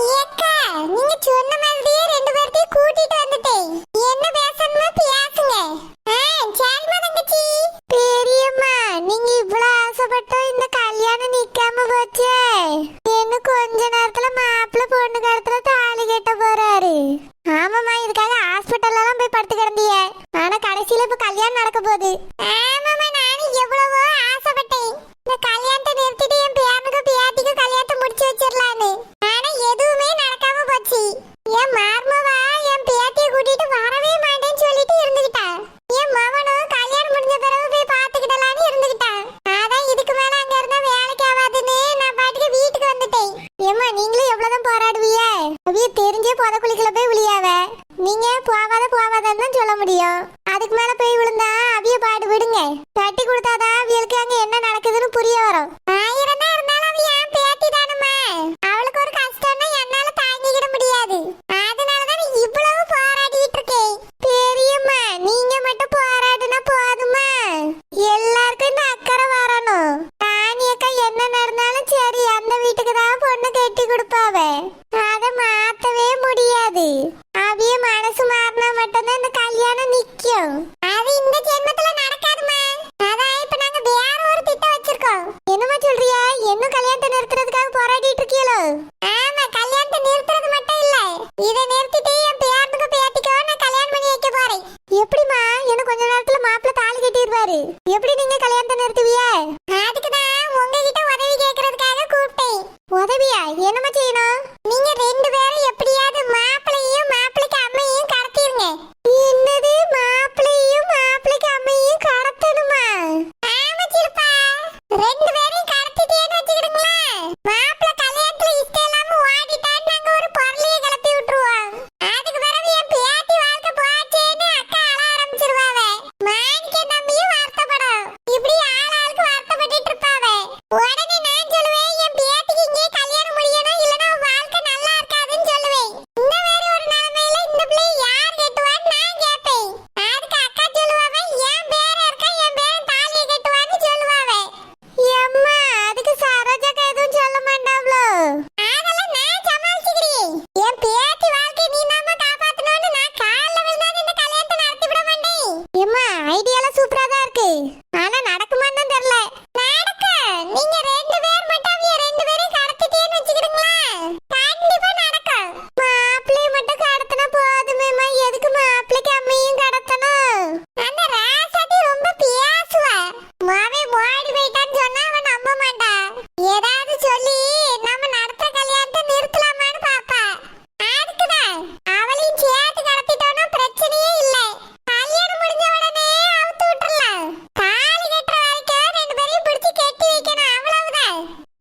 ஏக்கா, நீங்க சொன்ன மாதிரியே ரெண்டு பேர்த்தையும் கூட்டிட்டு வந்துட்டேன். என்ன பேசணுமோ பேசுங்க. சரிம்மா தங்கச்சி. பெரியம்மா, நீங்க இவ்வளவு ஆசைப்பட்டோம், இந்த கல்யாணம் நிக்காம போச்சே. இன்னும் கொஞ்ச நேரத்துல மாப்பிள்ளை பொண்ணு கடத்துல தாலி கட்ட போறாரு. ஆமாம்மா, இதுக்காக ஹாஸ்பிட்டல்ல எல்லாம் போய் படுத்து கிடந்தீங்க. ஆனா கடைசியில இப்ப கல்யாணம் நடக்க போகுது. ஆமாம்மா, நானும் எவ்வளவோ ஆசைப்பட்டேன், இந்த கல்யாணத்தை நிறுத்திட்டு என் பேரனுக்கு பேத்திக்கு கல்யாணத்தை முடிச்சு வச்சிடலான்னு. ஆனா எதுவுமே நடக்காம போச்சு. என் மார்மவா என் பேத்தியை கூட்டிட்டு வரவே மாட்டேன்னு சொல்லிட்டு இருந்துகிட்டா. என் மவனும் கல்யாணம் முடிஞ்ச பிறகு போய் பாத்துக்கிடலான்னு இருந்துகிட்டான். அதான் இதுக்கு மேல அங்க இருந்தா வேலைக்கு ஆகாதுன்னு நான் பாட்டுக்கு வீட்டுக்கு வந்துட்டேன். ஏம்மா, நீங்களும் எவ்வளவுதான் போராடுவீங்க? அவிய தெரிஞ்சே புதக்குழிக்குள்ள போய் விழியாவ. நீங்க போவாதன்னு தான் சொல்ல முடியும். அதுக்கு மேல போய் விழுந்தா அவிய பாடு விடுங்க. தட்டி கொடுத்தாதான் அவியலுக்கு அங்க என்ன நடக்குதுன்னு புரிய வரும். ஆயிரம் தான் இருந்தாலும் அவிய என் பேத்தி தானுமா. அவளுக்கு ஒரு கஷ்டம்னா என்னால தாங்கிக்கிட முடியாது. அதனாலதான் இவ்வளவு போராடிட்டு இருக்கேன். பெரியம்மா, நீங்க மட்டும் போராடுனா போதுமா? எல்லாருக்கும் இந்த அக்கறை வரணும். ராணி அக்கா என்ன நடந்தாலும் சரி, அந்த வீட்டுக்கு தான் பொண்ணு கட்டி கொடுப்பாவே. அதை மாத்தவே முடியாது. அவிய மனசு மாறினா மட்டும்தான் இந்த கல்யாணம் நிக்கும். அது இந்த ஜென்மத்துல நடக்காதுமா. அதான் இப்ப நாங்க வேற ஒரு திட்டம் வச்சிருக்கோம். என்னமா சொல்றியா? இன்னும் கல்யாணத்தை நிறுத்துறதுக்காக போராடிட்டு இருக்கீங்களோ? ஆமா, கல்யாணத்தை நிறுத்துறது மட்டும் இல்ல, இதை நிறுத்திட்டு என் பேரனுக்கு பேத்திக்கோ நான் கல்யாணம் பண்ணி வைக்க போறேன். எப்படிமா? இன்னும் கொஞ்ச நேரத்துல மாப்பிள்ளை தாலி கட்டிடுவாரு. எப்படி நீங்க கல்யாணத்தை நிறுத்துவிய? அதுக்குதான் உங்ககிட்ட உதவி கேட்கறதுக்காக கூப்பிட்டேன். உதவியா? என்னமா செய்யணும்? நீங்க ரெண்டு பேரும் எப்படியாவது மாப்பிள்ளையும் மாப்பிள்ளைக்கு அம்மையும் கடத்திருங்க. என்னது? மாப்பிள்ளையும் மாப்பிள்ளைக்கு அம்மையும் கடத்தணுமா? ஆமா சிலுப்பா, ரெண்டு பேரையும் கடத்திட்டேன்னு வச்சுக்கிடுங்களா. மாப்பிள்ளை கல்யாணத்துல இஷ்டம் இல்லாம ஓடிட்டான்னு நாங்க ஒரு பொருளையே கிளப்பி விட்டுருவோம். அதுக்கு பிறகு என் பேத்தி வாழ்க்கை போச்சேன்னு அக்கா அழ ஆரம்பிச்சிருவாவே. மாணிக்க நம்பியும் வருத்தப்படும். இப்படி ஆளாளுக்கு வருத்தப்பட்டு இருப்பாவே. உடனே நான் சொல்லுவேன், என் பேத்திக்கு இங்கே கல்யாணம் முடியணும், இல்லைன்னா வாழ்க்கை நல்லா இருக்காதுன்னு சொல்லுவேன். இந்த மாதிரி ஒரு நிலைமையில இந்த பிள்ளை யார் கட்டுவான்னு நான் கேட்பேன். அதுக்கு அக்கா சொல்லுவாவே, என் பேர இருக்கா, என் பேரன் தாலியை கட்டுவான்னு சொல்லுவாவே. எம்மா, அதுக்கு சரோஜாக்கா எதுவும் சொல்ல மாட்டாங்களோ? அதெல்லாம் நான் சமாளிச்சுக்கிறேன். என் பேத்தி வாழ்க்கை நீ நாம காப்பாத்தணும்னு நான் காலைல விழுந்தாலும் இந்த கல்யாணத்தை நடத்தி விட மாட்டேன். எம்மா, ஐடியாலாம் சூப்பரா தான் இருக்கு. ஆனா நடக்குமான்னு தான் தெரியல. நடக்கும். நீங்க ரெண்டு பேர் மட்டும் அவிய ரெண்டு பேரையும் கடத்திட்டேன்னு வச்சுக்கிடுங்களா, கண்டிப்பா நடக்கும். மாப்பிள்ளையை மட்டும் கடத்தினா போதுமேம்மா, எதுக்கு மாப்பிள்ளைக்கு அம்மையும் கடத்தணும்? அந்த ராசாத்தி ரொம்ப பேசுவா. மாவே மோடி போயிட்டான்னு சொன்னா அவன் நம்ப மாட்டா. ஏதாவது சொல்லி நம்ம நடத்துற கல்யாணத்தை நிறுத்தலாமான்னு பாப்பா. அதுக்குதான் அவளையும் சேர்த்து கடத்திட்டோம்னா பிரச்சனையே இல்லை. கல்யாணம் முடிஞ்ச உடனே அவுத்து விட்டுறலாம். தாலி கட்டுற வரைக்கும் ரெண்டு பேரையும் பிடிச்சு கட்டி வைக்கணும், அவ்வளவுதான்.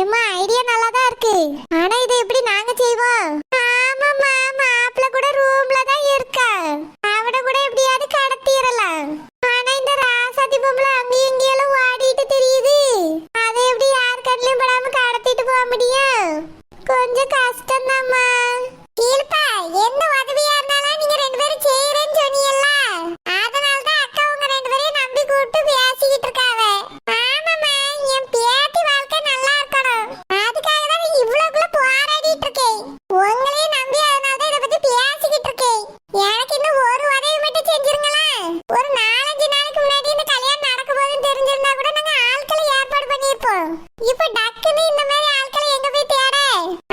ஏம்மா, ஐடியா நல்லா தான் இருக்கு. ஆனா இதை எப்படி நாங்க செய்வோம்? ஆமாம்மா, மாப்பிள்ளை கூட ரூம்ல தான் இருக்கா. அவட கூட எப்படியாவது கடத்திடலாம். ஆனா இந்த ராசாத்தி பொம்பளை அங்கேயும் இங்கேயும் ஓடிட்டு தெரியுது. அதை எப்படி யார் கண்ணிலையும் படாம கடத்திட்டு போக முடியும்? கொஞ்சம் கஷ்டம் தான்மா. இல்லப்பா, எந்த உதவியா இருந்தாலும் நீங்க ரெண்டு பேரும் செய்யறேன்னு சொன்னீங்கல்ல, அதனாலதான் அக்கா உங்க ரெண்டு பேரையும் நம்பி கூப்பிட்டு பேசிக்கிட்டு இருக்காவ. ஆமாம்மா, என் பேத்தி வாழ்க்கை நல்லா இருக்கணும். அதுக்காக தான் இவ்வளவுக்குள்ள போராடிட்டு இருக்கேன். உங்களையும் நம்பி அதனாலதான் இதை பத்தி பேசிக்கிட்டு இருக்கேன். எனக்கு இன்னும் ஒரு உதவி மட்டும் செஞ்சிருங்களா. ஒரு 4-5 நாளைக்கு முன்னாடி இந்த கல்யாணம் நடக்க போகுதுன்னு தெரிஞ்சிருந்தா கூட நாங்க ஆட்களை ஏற்பாடு பண்ணிருப்போம். இப்ப டக்குன்னு இந்த மாதிரி ஆட்களை எங்க போய் தேட?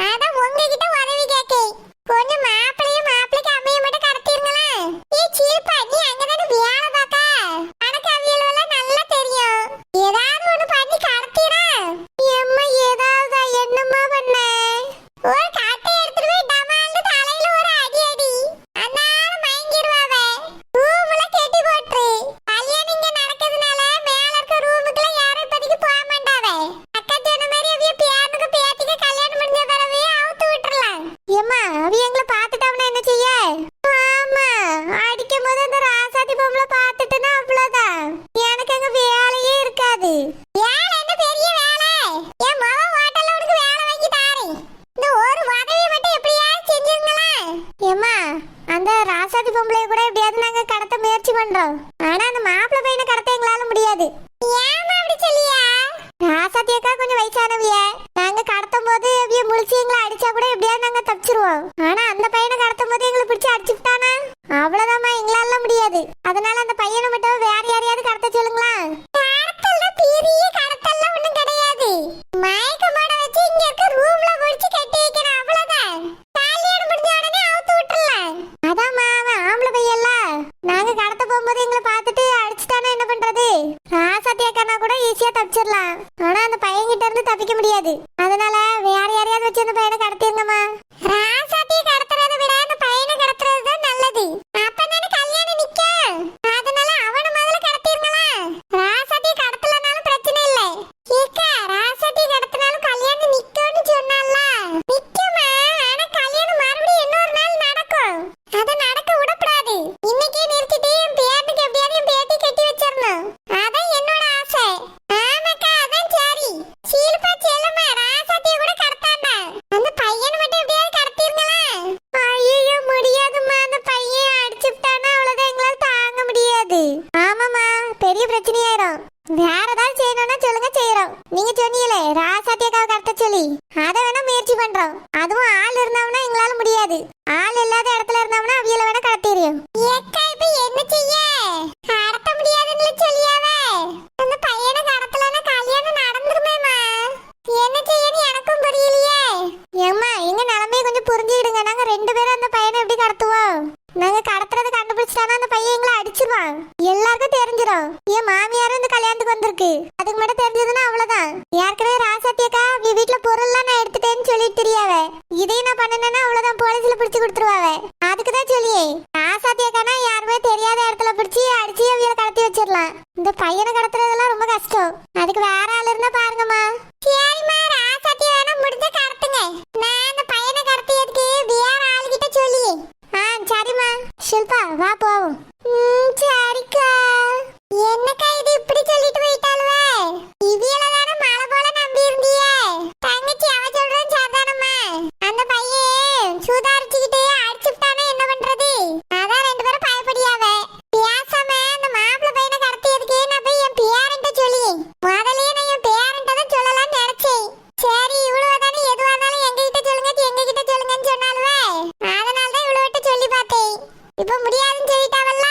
அதான் உங்ககிட்ட உதவி கேட்கேன். கொஞ்சம் மாப்பிள்ளையும் மாப்பிள்ளைக்கு அம்மையை மட்டும் கடத்திருங்களா. சீப்பா, நீ அங்கதானே வேலை பார்க்க. எனக்கு அவியலாம் நல்லா தெரியும். ஏதாவது ஒண்ணு பண்ணி கடத்திடா. எம்மா, ஏதாவது என்னம்மா பண்ண? ஒரு காட்டை எடுத்துட்டு போய் டமால்னு தலையில ஒரு அடி அடி. அதனால மயங்கிடுவாவே. ரூம்ல கெட்டி போட்டு கல்யாணம் இங்க நடக்கிறதுனால மேல இருக்க ரூமுக்குள்ள யாரும் இப்போதைக்கு போக மாட்டாவே. அக்கா சொன்ன மாதிரி அவிய பேரனுக்கு தப்பிச்சிடலாம். ஆனா அந்த பையன் கிட்ட இருந்து தப்பிக்க முடியாது. அதனால வேற யாரையாவது வச்சு அந்த பையனை கடத்திருங்கம்மா. ராசாத்தியை கடத்துறதை விட அந்த பையனை கடத்துறது தான் நல்லது. அப்பதானே கல்யாணம் நிக்கும். அதனால அவனை முதல்ல கடத்திருங்களா. ராசாத்தியை கடத்தலனாலும் பிரச்சனை இல்லை. ஏக்கா ராசாத்தியை கடத்தினாலும் கல்யாணம் நிக்கும்னு சொன்னால நிக்குமா. ஆனா கல்யாணம் மறுபடியும் இன்னொரு நாள் நடக்கும். அத நடக்க விடக்கூடாது. இன்னைக்கே நிறுத்திட்டு என் பேட்டுக்கு எப்படியாவது என் பேட்டி கட்டி வச்சிடணும். அதான் என்னோட ஆசை. ஆமாக்கா அதான் சரி. சீல்பா செல்லம்மா ராசாத்தியை கூட கடத்தாண்டா. அந்த பையனை மட்டும் எப்படியாவது கடத்திருங்களா. ஐயோ முடியாதும்மா. அந்த பையன் அடிச்சுட்டானா அவ்வளவுதான், எங்களால தாங்க முடியாது. ஆமாம்மா பெரிய பிரச்சனையாயிரும். வேற ஏதாவது செய்யணும்னா சொல்லுங்க, செய்யறோம். நீங்க சொன்னீங்களே ராசாத்தியக்காவை கடத்த சொல்லி, அதை வேணா முயற்சி பண்றோம். அதுவும் ஆள் இருந்தாங்கன்னா எங்களால முடியாது. ஆள் இல்லாத இடத்துல இருந்தாங்கன்னா அவியல வேணா கடத்திடுவோம். ஏக்கா இப்ப என்ன செய்ய? கடத்த முடியாதுன்னு சொல்லியாவே. அந்த பையனை கடத்தலன்னா கல்யாணம் நடந்துருமேமா. என்ன செய்யன்னு எனக்கும் புரியலையே. ஏம்மா எங்க நிலைமையை கொஞ்சம் புரிஞ்சுக்கிடுங்க. நாங்க ரெண்டு பேரும் அந்த பையனை எப்படி கடத்துவோம்? நாங்க கடத்துறது கண்டுபிடிச்சிட்டானா அந்த பையன் எங்களை அடிச்சிருவான். எல்லாருக்கும் தெரிஞ்சிடும். என் மாமியாரும் இந்த கல்யாணத்துக்கு வந்திருக்கு. அதுக்கு மட்டும் தெரிஞ்சதுன்னா அவ்வளவுதான். ஏற்கனவே ராசாத்தியக்கா வீட்டுல பொருள்லாம் நான் எடுத்துட்டேன்னு சொல்லிட்டு தெரியாவ. இதையும் நான் பண்ணனா அவ்வளவுதான், போலீஸ்ல பிடிச்சு கொடுத்துருவாவ. அதுக்குதான் சொல்லியே ராசாத்தியக்கானா யாருமே தெரியாத இடத்துல பிடிச்சி அடிச்சு அவியல கடத்தி வச்சிடலாம். இந்த பையனை கடத்துறதெல்லாம் ரொம்ப கஷ்டம். அதுக்கு வேற ஆள் இருந்தா பாருங்கம்மா. சரிம்மா ராசாத்திய வேணா முடிஞ்ச கடத்துங்க. நான் அந்த பையனை கடத்தியதுக்கு வேற ஆளுகிட்ட சொல்லி. சரிம்மா. ஷில்பா வா போவோம். சரிக்கா. என்னக்கா இது இப்படி சொல்லிட்டு போயிட்டாலுவே? இவியல தான மழை போல நம்பி இருந்தியே. தங்கச்சி அவ சொல்றது சாதாரணமா. அந்த பையன் சுதாரிச்சுக்கிட்டே அடிச்சுட்டானே என்ன பண்றது? அதான் ரெண்டு பேரும் பயப்படியாவ. பேசாம அந்த மாப்பிள்ளை பையனை கடத்தியதுக்கு நான் போய் என் பேரண்ட்ட சொல்லி முதல்லயே நான் என் பேரண்ட்ட தான் சொல்லலாம்னு நினைச்சேன். சரி இவ்வளவு தானே எதுவா இருந்தாலும் எங்ககிட்ட சொல்லுங்கன்னு சொன்னாலுவே. அதனாலதான் இவ்வளவு சொல்லி பார்த்தேன். இப்ப முடியாதுன்னு சொல்லிட்டாவல்ல,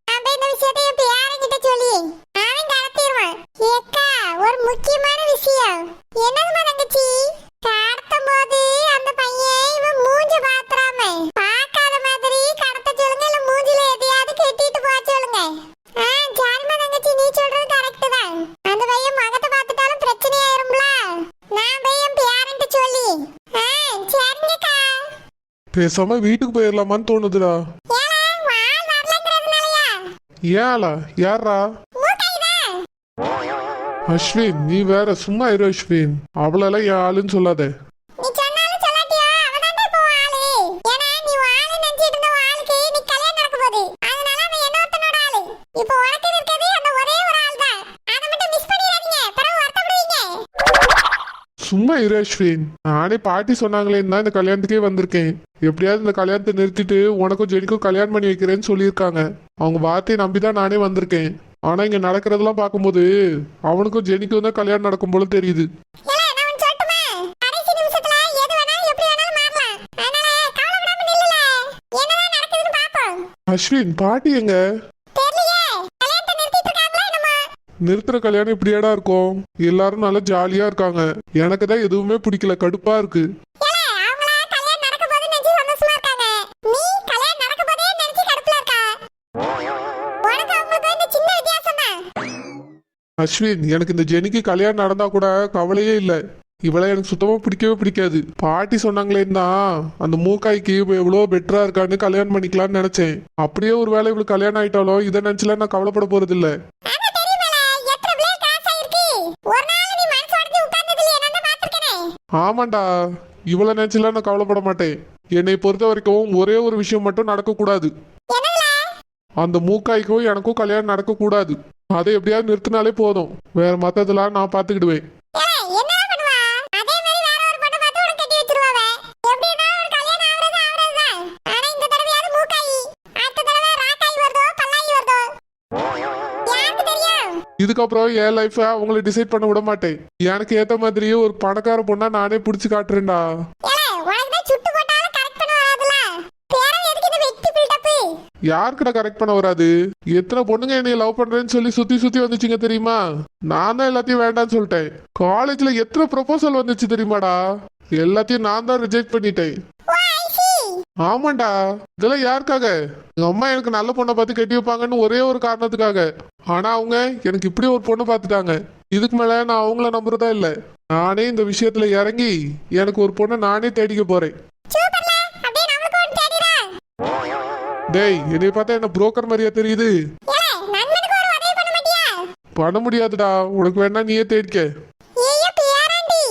நான் போய் இந்த விஷயத்தை என் பேரங்கிட்ட சொல்லி அவன் கடத்திடுவான். ஏக்கா ஒரு முக்கியமான விஷயம். என்னதுமா தங்கச்சி? கடத்தும் போது அந்த பையன் இவன் மூஞ்ச பாத்துறாம பார்க்காத மாதிரி கடத்த சொல்லுங்க. இல்ல மூஞ்சில எதையாவது கெட்டிட்டு போக சொல்லுங்க. சரிமா தங்கச்சி நீ சொல்றது கரெக்ட் தான். அந்த பையன் மகத்தை பார்த்துட்டாலும் பிரச்சனை ஆயிரும்ல. நான் போய் என் பேரண்ட்ட சொல்லி. சரிங்கக்கா. பேசாம வீட்டுக்கு போயிடலாமான்னு தோணுதுடா. ஏலா யாரா? அஸ்வின் நீ வேற சும்மா இரு அஸ்வின். அவளெல்லாம் என் ஆளுன்னு சொல்லாத. சும்மா இரு அஸ்வின். நானே பாட்டி சொன்னாங்களேன்னு தான் இந்த கல்யாணத்துக்கே வந்திருக்கேன். எப்படியாவது இந்த கல்யாணத்தை நிறுத்திட்டு உனக்கும் ஜெனிக்கும் கல்யாணம் பண்ணி வைக்கிறேன்னு சொல்லியிருக்காங்க. அவங்க வார்த்தையை நம்பிதான் நானே வந்திருக்கேன். ஆனா இங்க நடக்கிறதெல்லாம் பார்க்கும்போது அவனுக்கும் ஜெனிக்கும் தான் கல்யாணம் நடக்கும் போல தெரியுது. அஸ்வின் பாட்டி எங்க? நிறுத்துற கல்யாணம் இப்படியாடா இருக்கும்? எல்லாரும் நல்லா ஜாலியா இருக்காங்க. எனக்கு தான் எதுவுமே பிடிக்கல, கடுப்பா இருக்கு. அஸ்வின் எனக்கு இந்த ஜெனிக்கு கல்யாணம் நடந்தா கூட கவலையே இல்ல. இவளை எனக்கு சுத்தமா பிடிக்கவே பிடிக்காது. பாட்டி சொன்னாங்களேன்னா அந்த மூக்காய்க்கு எவ்வளவு பெட்டரா இருக்கான்னு கல்யாணம் பண்ணிக்கலாம்னு நினைச்சேன். அப்படியே ஒரு வேளை இவளுக்கு கல்யாணம் ஆயிட்டாலும் இதை நினைச்சுல நான் கவலைப்பட போறது இல்ல. ஆமாண்டா இவளை நினைச்சுல நான் கவலைப்பட மாட்டேன். என்னை பொறுத்த வரைக்கும் ஒரே ஒரு விஷயம் மட்டும் நடக்க கூடாது. அந்த மூக்காய்க்கும் எனக்கும் கல்யாணம் நடக்க கூடாது. அதை எப்படியாவது நிறுத்தினாலே போதும். வேற மத்ததெல்லாம் நான் பாத்துக்கிடுவேன். இதுக்கப்புறம் என் லைஃப அவங்களை டிசைட் பண்ண விட மாட்டேன். எனக்கு ஏத்த மாதிரியே ஒரு பணக்கார பொண்ணா நானே புடிச்சு காட்டுறேன்டா. யாருக்கிட்ட கரெக்ட் பண்ண வராது? எத்தனை பொண்ணுங்க என்னைய லவ் பண்றேன்னு சொல்லி சுத்தி சுத்தி வந்துச்சுங்க தெரியுமா? நான் தான் எல்லாத்தையும் வேண்டாம்னு சொல்லிட்டேன். காலேஜ்ல எத்தனை ப்ரொபோசல் வந்துச்சு தெரியுமாடா? எல்லாத்தையும் நான் தான் ரிஜெக்ட் பண்ணிட்டேன். ஆமாண்டா, இதெல்லாம் யாருக்காக? எங்க அம்மா எனக்கு நல்ல பொண்ணை பார்த்து கட்டி வைப்பாங்கன்னு ஒரே ஒரு காரணத்துக்காக. ஆனா அவங்க எனக்கு இப்படி ஒரு பொண்ணை பார்த்துட்டாங்க. இதுக்கு மேல நான் அவங்கள நம்புறதா இல்ல. நானே இந்த விஷயத்துல இறங்கி எனக்கு ஒரு பொண்ணை நானே தேடிக்க போறேன். சூப்பர்ல, அப்படியே நமக்கு ஒன்னு தேடிடா. டேய், என்னைய பார்த்தா என்ன புரோக்கர் மாதிரியா தெரியுது? ஏலே, நண்பனுக்கு ஒரு உதவி பண்ண மாட்டியா? பண்ண முடியாதுடா, உனக்கு வேணா நீயே தேடிக்க. ஏய்யா பேராண்டி,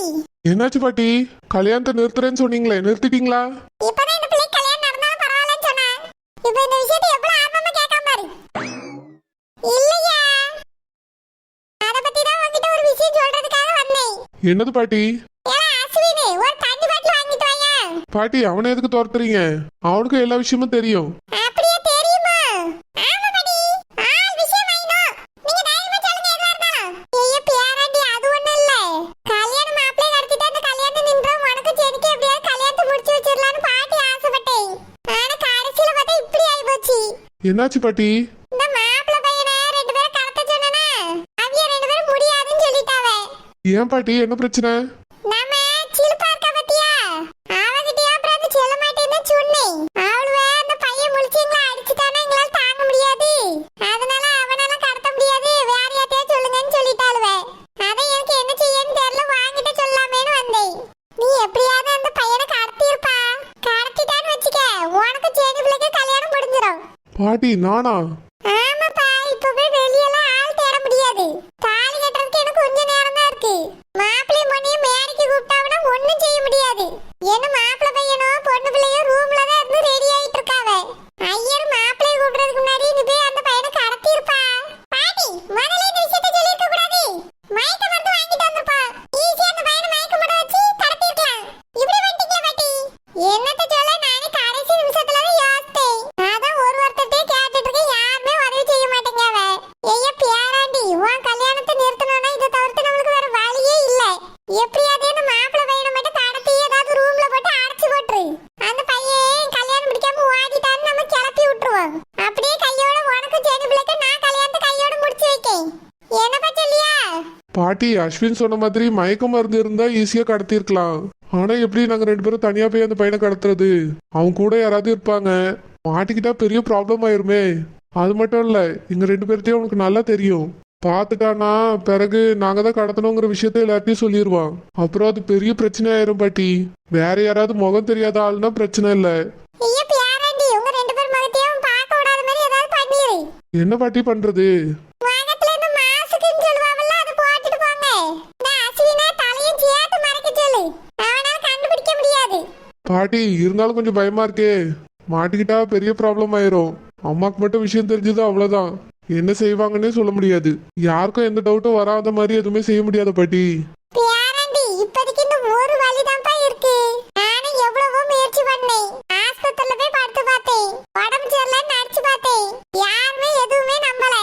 என்னாச்சு பாட்டி? கல்யாணத்தை நிறுத்துறேன்னு சொன்னீங்களே, நிறுத்திட்டீங்களா? இப்பதான் இந்த பிள்ளை கல்யாணம் நடந்தாலும் பரவாயில்லன்னு சொன்னா. இப்போ இந்த விஷயத்தை எவ்வளவு ஆர்வமா கேட்காம பாரு. இல்லையா, அத பத்தி தான் உன்கிட்ட ஒரு விஷயம் சொல்றதுக்காக வந்தேன். என்னது பாட்டி? ஏலே அஸ்வினி, ஒரு தண்ணி பாட்டில் வாங்கிட்டு வாயா. பாட்டி, அவனை எதுக்கு துரத்துறீங்க? அவனுக்கு எல்லா விஷயமும் தெரியும். அப்படியே தெரியுமா? ஆமா பாட்டி, ஆள் விஷயம் ஆயிடும். நீங்க தைரியமா சொல்லுங்க எதுவா இருந்தாலும். ஏய்யா பேராண்டி, அது ஒண்ணும் இல்ல. கல்யாணம் மாப்பிள்ளை நடத்திட்டு அந்த கல்யாணம் நின்றோம். உனக்கு செடிக்கு எப்படியாவது கல்யாணத்தை முடிச்சு வச்சிடலான்னு பாட்டி ஆசைப்பட்டேன். ஆனா கடைசியில பார்த்தா இப்படி ஆயிப்போச்சு. என்னாச்சு பாட்டி? இந்த மாப்பிள்ளை பையனை ரெண்டு பேரும் கடத்த சொன்னா அவிய ரெண்டு பேரும் முடியாதுன்னு சொல்லிட்டாவே. ஏன் பாட்டி, என்ன பிரச்சனை? நம்ம சிலுப்பா இருக்கா பத்தியா, அவகிட்டயா அப்புறம் அந்த செல்ல மாட்டேன்னு சொன்னேன். அவளுவே அந்த பையன் முழிச்சிங்களா அடிச்சுட்டானா எங்களால தாங்க முடியாது, அதனால அவனால கடத்த முடியாது, வேற யார்ட்டையா சொல்லுங்கன்னு சொல்லிட்டாளுவே. அதான் எனக்கு என்ன செய்யன்னு தெரியல, வாங்கிட்ட சொல்லாமேன்னு வந்தேன். நீ எப்படியாவது அந்த பையனை கடத்திருப்பா. கடத்திட்டான்னு வச்சுக்க, உனக்கு சேனி பிள்ளைக்கு கல்யாணம் முடிஞ்சிடும். பாட்டி, நானா? ஆமாப்பா, இப்ப போய் வெளியெல்லாம் ஆள் தேட முடியாது. தாலி கட்டுறதுக்கு எனக்கு கொஞ்சம் நேரம் தான் இருக்கு. மாப்பிள்ளை பொண்ணையும் மேடைக்கு கூப்பிட்டாவனா ஒண்ணும் செய்ய முடியாது. என்ன மாப்பிள்ளை பையனோ பொண்ணு பிள்ளையோ ரூம்ல தான் இருந்து ரெடி ஆயிட்டு இருக்காவ. ஐயர் மாப்பிள்ளை கூப்பிடுறதுக்கு முன்னாடி நீ போய் அந்த பையனை கடத்திருப்பா. பாட்டி, முதல்ல இந்த விஷயத்தை சொல்லிருக்க கூடாது. மயக்க மருந்து வாங்கிட்டு வந்திருப்பா. ஈஸியா அந்த பையனை மயக்க மட வச்சு கடத்திருக்கலாம். இப்படி பண்ணிட்டீங்களா பாட்டி? என்னத்த சொல்ல, நானே கடைசி நிமிஷத்துல தான் யோசித்தேன். அதான் ஒரு வார்த்தையே கேட்டுட்டு இருக்கேன், யாருமே உதவி செய்ய மாட்டேங்காவ. ஐயா பேராண்டி, உன் கல்யாணத்தை நிறுத்தணும்னா இதை தவிர்த்து நம்மளுக்கு வேற வழியே இல்ல. எப்படியாவது அந்த மாப்பிள்ளை பையனை மட்டும் கடத்தி ஏதாவது ரூம்ல போட்டு அடைச்சு போட்டுரு. அந்த பையன் கல்யாணம் முடிக்காம ஓடிட்டான்னு நம்ம கிளப்பி விட்டுருவோம். அப்படியே கையோட உனக்கு செடி பிள்ளைக்கு நான் கல்யாணத்தை கையோட முடிச்சு வைக்கேன். என்னப்பா சொல்லியா? பாட்டி, அஸ்வின் சொன்ன மாதிரி மயக்க மருந்து இருந்தா ஈஸியா கடத்திருக்கலாம். ஆனா எப்படி நாங்க ரெண்டு பேரும் தனியா போய் அந்த பையனை கடத்துறது? அவன் கூட யாராவது இருப்பாங்க, மாட்டிக்கிட்டா பெரிய ப்ராப்ளம் ஆயிருமே. அது மட்டும் இல்ல, எங்க ரெண்டு பேர்த்தையும் உனக்கு நல்லா தெரியும். பார்த்துட்டானா பிறகு நாங்க தான் கடத்தணுங்கிற விஷயத்த எல்லார்ட்டையும் சொல்லிடுவான். அப்புறம் அது பெரிய பிரச்சனை ஆயிரும் பாட்டி. வேற யாராவது முகம் தெரியாத ஆளுனா பிரச்சனை இல்ல. ஐயா பேராண்டி, உங்க ரெண்டு பேர் முகத்தையும் பார்க்க விடாத மாதிரி ஏதாவது பண்ணிரு. என்ன பாட்டி பண்றது? முகத்துல இந்த மாஸ்க்குன்னு சொல்லுவாங்கல்ல, அதை போட்டுட்டு போங்க. இந்த அஸ்வினா தலையும் சேர்த்து மறைக்க சொல்லு, அவனால கண்டுபிடிக்க முடியாது. பாட்டி, இருந்தாலும் கொஞ்சம் பயமா இருக்கே. மாட்டிக்கிட்டா பெரிய ப்ராப்ளம் ஆயிரும். அம்மாக்கு மட்டும் விஷயம் தெரிஞ்சது அவ்வளவுதான். என்ன செய்வாங்கன்னே சொல்ல முடியாது. யாருக்கும் எந்த டவுட்டும் வராத மாதிரி எதுவுமே செய்ய முடியாது பாட்டி. பேராண்டி, இப்போதைக்கு இந்த ஒரு வழிதான்ப்பா இருக்கு. நானும் எவ்வளவோ முயற்சி பண்ணேன். ஆஸ்பத்திரியில போய் படுத்து பார்த்தேன், உடம்பு சரியில்லைன்னு நடிச்சு பார்த்தேன். யாருமே எதுவுமே நம்பல.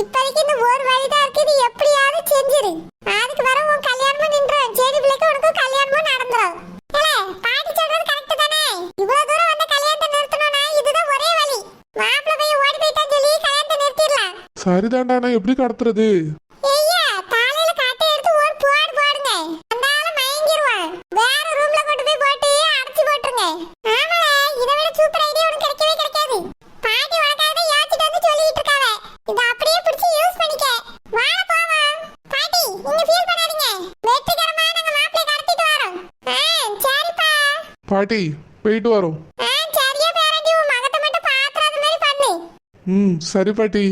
இப்போதைக்கு இந்த ஒரு வழிதான் இருக்கு, இது எப்படியாவது செஞ்சிரு. அதுக்கு வர உன் கல்யாணமும் நின்றும், செடி பிள்ளைக்கு உனக்கு கல்யாணமும் நடந்துரும். ஏலே, பாட்டி சொல்றது கரெக்ட் தானே? இவ்வளவு தூரம் வந்த கல்யாணத்தை நிறுத்தணும்னா இதுதான் ஒரே வழி. மாப்பிள்ளை பையன் ஓடி போயிட்டான்னு சொல்லி கல்யாணத்தை நிறுத்திடலாம். சரிதான்டா, நான் எப்படி கடத்துறது? ஐயா, தலையில கட்டை எடுத்து ஒரு போடு போடுங்க. அந்த ஆளு மயங்கிருவான். வேற ரூம்ல கொண்டு போய் போட்டு அடைச்சு போட்டுருங்க. ஆமாடா, இதை விட சூப்பர் ஐடியா உனக்கு கிடைக்கவே கிடைக்காது. பாட்டி உனக்காக தான் யோசிச்சுட்டு வந்து சொல்லிட்டு இருக்காவ. இதை அப்படியே பிடிச்சி யூஸ் பண்ணிக்க. வாழ போவோம். பாட்டி, நீங்க ஃபீல் பண்ணாதீங்க. வெற்றிகரமா நாங்க மாப்பிள்ளை கடத்திட்டு வரோம். சரிப்பா. பாட்டி, போயிட்டு வரோம். சரியா பேராண்டி, உன் மகத்தை மட்டும் பாத்துறாத மாதிரி பண்ணு. சரி பாட்டி.